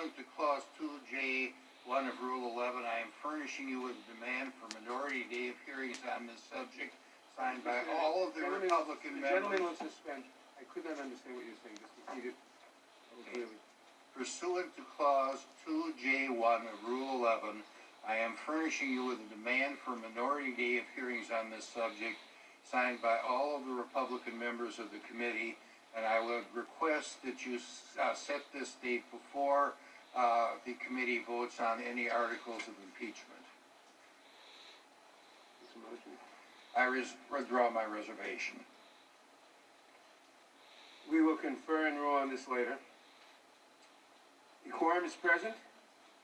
Pursuant to Clause 2J1 of Rule 11, I am furnishing you with a demand for minority day of hearings on this subject, signed by all of the Republican members. Gentlemen, let's suspend. I could not understand what you're saying. Just repeat it. Clearly. Pursuant to Clause 2J1 of Rule 11, I am furnishing you with a demand for minority day of hearings on this subject, signed by all of the Republican members of the committee, and I would request that you set this date before the committee votes on any articles of impeachment. It's a motion. I withdraw my reservation. We will confer and rule on this later. The quorum is present.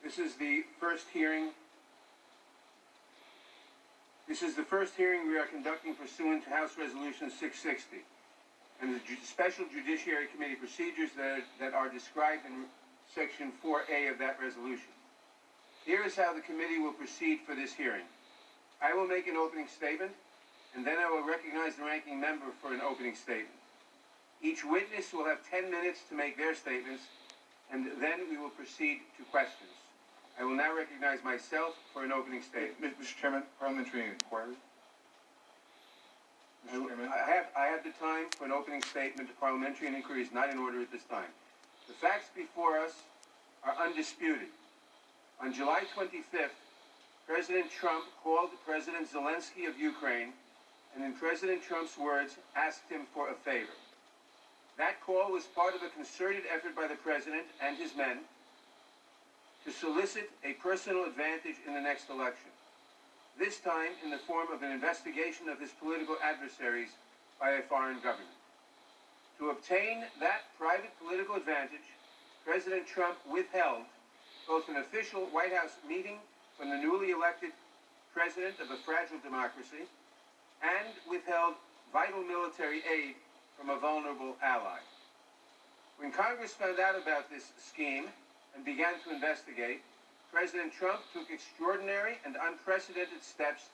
This is the first hearing. This is the first hearing we are conducting pursuant to House Resolution 660 and the special Judiciary Committee procedures that are described in Section 4A of that resolution. Here is how the committee will proceed for this hearing. I will make an opening statement, and then I will recognize the ranking member for an opening statement. Each witness will have 10 minutes to make their statements, and then we will proceed to questions. I will now recognize myself for an opening statement. Mr. Chairman, parliamentary inquiry. I have the time for an opening statement. The parliamentary inquiry is not in order at this time. The facts before us are undisputed. On July 25th, President Trump called President Zelensky of Ukraine, and in President Trump's words, asked him for a favor. That call was part of a concerted effort by the President and his men to solicit a personal advantage in the next election, this time in the form of an investigation of his political adversaries by a foreign government. To obtain that private political advantage, President Trump withheld both an official White House meeting from the newly elected president of a fragile democracy and withheld vital military aid from a vulnerable ally. When Congress found out about this scheme and began to investigate, President Trump took extraordinary and unprecedented steps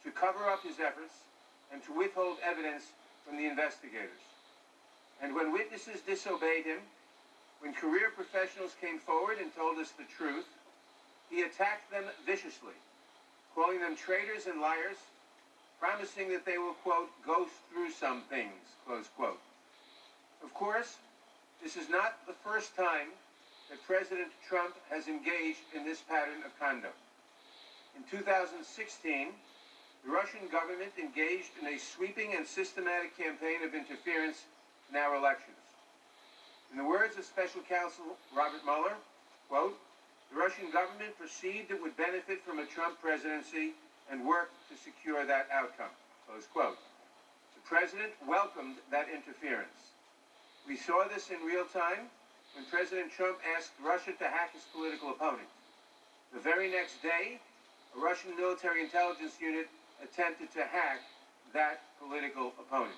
to cover up his efforts and to withhold evidence from the investigators. And when witnesses disobeyed him, when career professionals came forward and told us the truth, he attacked them viciously, calling them traitors and liars, promising that they will, quote, go through some things, close quote. Of course, this is not the first time that President Trump has engaged in this pattern of conduct. In 2016, the Russian government engaged in a sweeping and systematic campaign of interference in our elections. In the words of Special Counsel Robert Mueller, quote, the Russian government perceived it would benefit from a Trump presidency and worked to secure that outcome, close quote. The president welcomed that interference. We saw this in real time when President Trump asked Russia to hack his political opponent. The very next day, a Russian military intelligence unit attempted to hack that political opponent.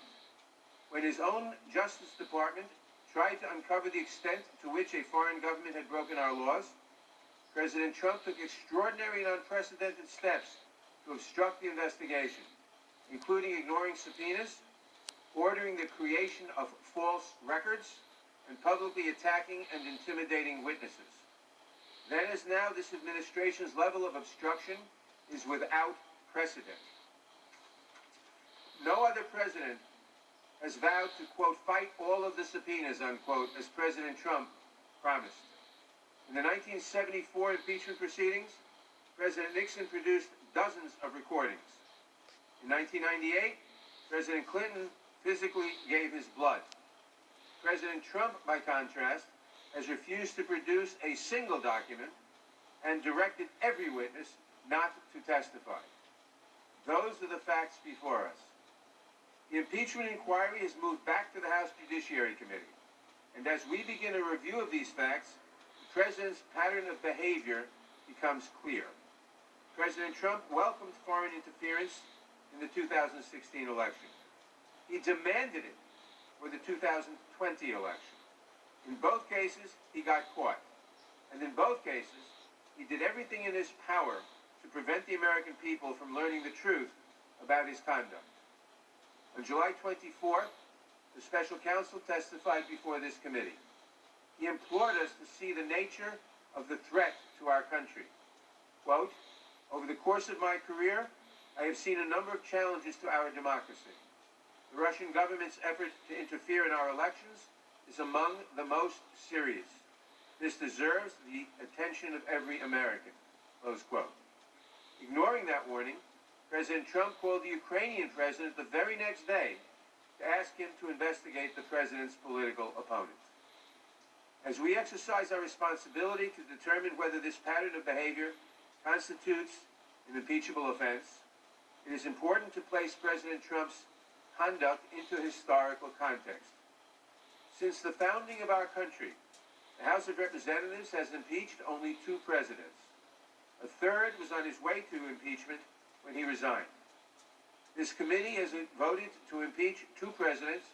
When his own Justice Department tried to uncover the extent to which a foreign government had broken our laws, President Trump took extraordinary and unprecedented steps to obstruct the investigation, including ignoring subpoenas, ordering the creation of false records, and publicly attacking and intimidating witnesses. Then as now, this administration's level of obstruction is without precedent. No other president has vowed to, quote, fight all of the subpoenas, unquote, as President Trump promised. In the 1974 impeachment proceedings, President Nixon produced dozens of recordings. In 1998, President Clinton physically gave his blood. President Trump, by contrast, has refused to produce a single document and directed every witness not to testify. Those are the facts before us. The impeachment inquiry has moved back to the House Judiciary Committee, and as we begin a review of these facts, the President's pattern of behavior becomes clear. President Trump welcomed foreign interference in the 2016 election. He demanded it for the 2020 election. In both cases, he got caught. And in both cases, he did everything in his power to prevent the American people from learning the truth about his conduct. On July 24th, the special counsel testified before this committee. He implored us to see the nature of the threat to our country. Quote, over the course of my career, I have seen a number of challenges to our democracy. The Russian government's effort to interfere in our elections is among the most serious. This deserves the attention of every American. Close quote. Ignoring that warning, President Trump called the Ukrainian president the very next day to ask him to investigate the president's political opponent. As we exercise our responsibility to determine whether this pattern of behavior constitutes an impeachable offense, it is important to place President Trump's conduct into historical context. Since the founding of our country, the House of Representatives has impeached only 2 presidents. A third was on his way to impeachment when he resigned. This committee has voted to impeach 2 presidents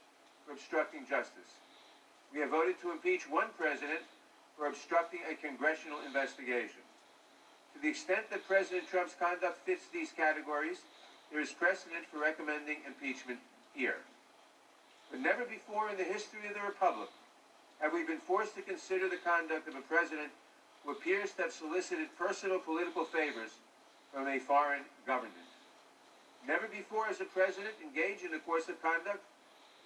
for obstructing justice. We have voted to impeach 1 president for obstructing a congressional investigation. To the extent that President Trump's conduct fits these categories, there is precedent for recommending impeachment here. But never before in the history of the Republic have we been forced to consider the conduct of a president who appears to have solicited personal political favors from a foreign government. Never before has a president engaged in a course of conduct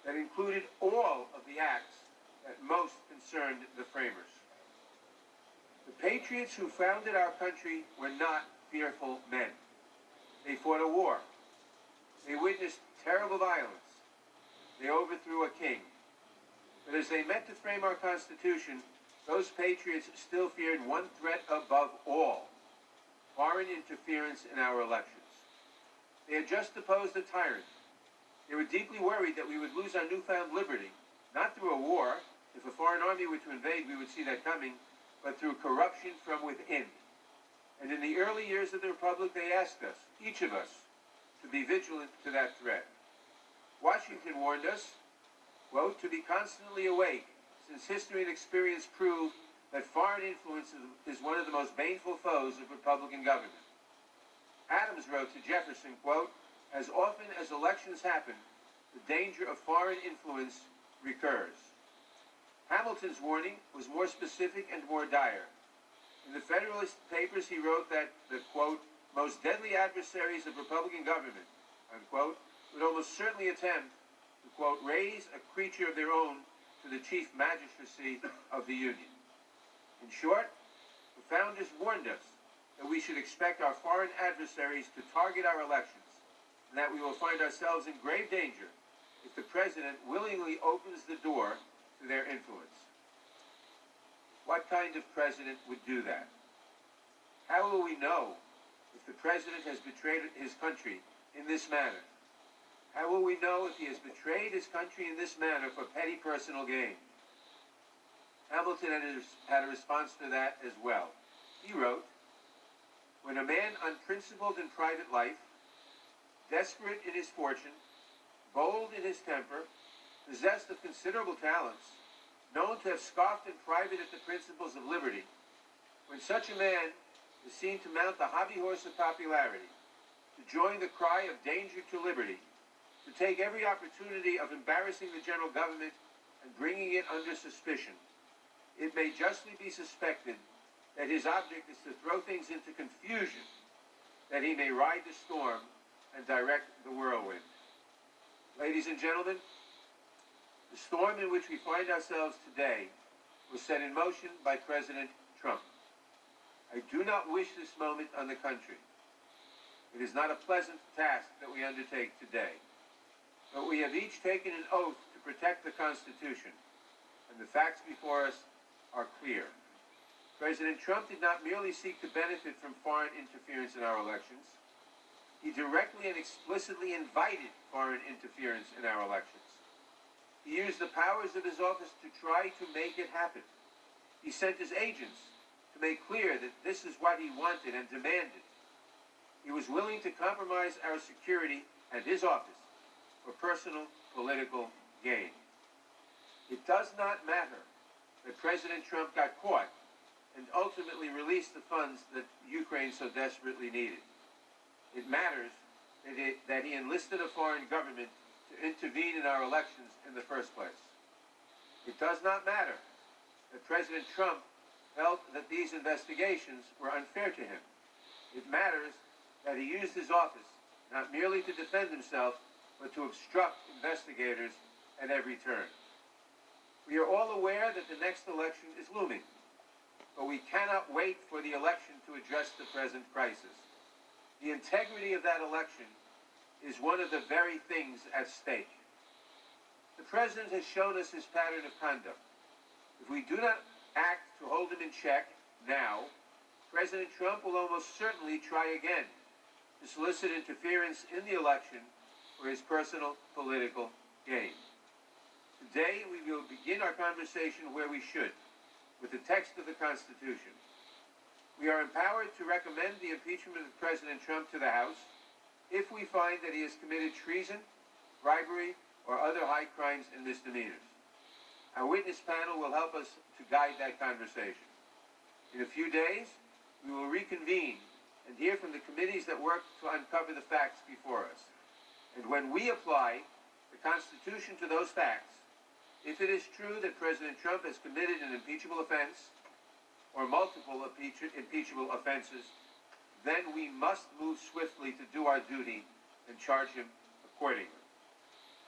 that included all of the acts that most concerned the framers. The patriots who founded our country were not fearful men. They fought a war. They witnessed terrible violence. They overthrew a king. But as they met to frame our Constitution, those patriots still feared one threat above all: foreign interference in our elections. They had just deposed a tyrant. They were deeply worried that we would lose our newfound liberty, not through a war. If a foreign army were to invade, we would see that coming, but through corruption from within. And in the early years of the Republic, they asked us, each of us, to be vigilant to that threat. Washington warned us, quote, to be constantly awake, since history and experience prove that foreign influence is one of the most baneful foes of Republican government. Adams wrote to Jefferson, quote, as often as elections happen, the danger of foreign influence recurs. Hamilton's warning was more specific and more dire. In the Federalist Papers, he wrote that the, quote, most deadly adversaries of Republican government, unquote, would almost certainly attempt to, quote, raise a creature of their own to the chief magistracy of the Union. In short, the founders warned us that we should expect our foreign adversaries to target our elections, and that we will find ourselves in grave danger if the president willingly opens the door to their influence. What kind of president would do that? How will we know if the president has betrayed his country in this manner? How will we know if he has betrayed his country in this manner for petty personal gain? Hamilton had a response to that as well. He wrote, when a man unprincipled in private life, desperate in his fortune, bold in his temper, possessed of considerable talents, known to have scoffed in private at the principles of liberty, when such a man is seen to mount the hobby horse of popularity, to join the cry of danger to liberty, to take every opportunity of embarrassing the general government and bringing it under suspicion, it may justly be suspected that his object is to throw things into confusion, that he may ride the storm and direct the whirlwind. Ladies and gentlemen, the storm in which we find ourselves today was set in motion by President Trump. I do not wish this moment on the country. It is not a pleasant task that we undertake today, but we have each taken an oath to protect the Constitution, and the facts before us are clear. President Trump did not merely seek to benefit from foreign interference in our elections. He directly and explicitly invited foreign interference in our elections. He used the powers of his office to try to make it happen. He sent his agents to make clear that this is what he wanted and demanded. He was willing to compromise our security and his office for personal political gain. It does not matter that President Trump got caught and ultimately released the funds that Ukraine so desperately needed. It matters that he enlisted a foreign government to intervene in our elections in the first place. It does not matter that President Trump felt that these investigations were unfair to him. It matters that he used his office not merely to defend himself, but to obstruct investigators at every turn. We are all aware that the next election is looming, but we cannot wait for the election to address the present crisis. The integrity of that election is one of the very things at stake. The President has shown us his pattern of conduct. If we do not act to hold him in check now, President Trump will almost certainly try again to solicit interference in the election for his personal political gain. Today, we will begin our conversation where we should, with the text of the Constitution. We are empowered to recommend the impeachment of President Trump to the House if we find that he has committed treason, bribery, or other high crimes and misdemeanors. Our witness panel will help us to guide that conversation. In a few days, we will reconvene and hear from the committees that work to uncover the facts before us. And when we apply the Constitution to those facts, if it is true that President Trump has committed an impeachable offense or multiple impeachable offenses, then we must move swiftly to do our duty and charge him accordingly.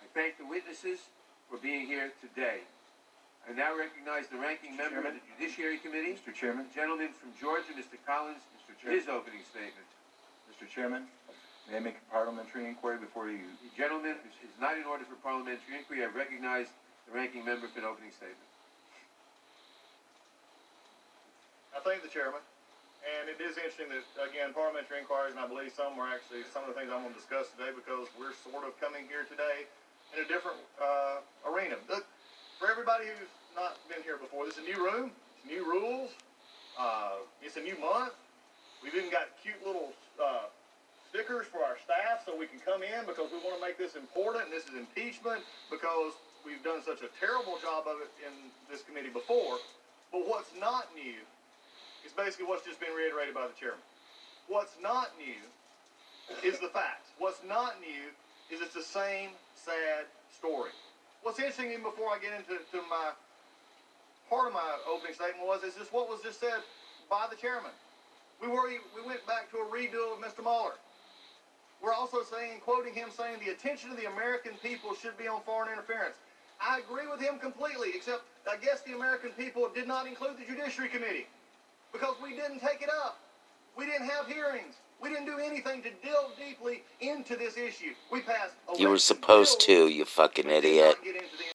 I thank the witnesses for being here today. I now recognize the ranking member of the Judiciary Committee, Mr. Chairman. the gentleman from Georgia, Mr. Colllins, Mr. for his opening statement. Mr. Chairman, may I make a parliamentary inquiry before you? The gentleman is not in order for parliamentary inquiry. I recognize the ranking member for an opening statement. I thank the chairman, and it is interesting that, again, parliamentary inquiries, and I believe some were actually some of the things I'm going to discuss today, because we're sort of coming here today in a different arena. Look, for everybody who's not been here before, this is a new room, it's new rules, it's a new month. We've even got cute little stickers for our staff so we can come in, because we want to make this important, and this is impeachment, because we've done such a terrible job of it in this committee before. But what's not new is basically what's just been reiterated by the chairman. What's not new is the facts. What's not new is it's the same sad story. What's interesting, even before I get into my part of my opening statement, is just what was just said by the chairman. We went back to a redo of Mr. Mueller. We're also saying, quoting him, saying the attention of the American people should be on foreign interference. I agree with him completely, except I guess the American people did not include the Judiciary Committee, because we didn't take it up. We didn't have hearings. We didn't do anything to delve deeply into this issue. We passed. You were supposed to, you fucking idiot. Get into the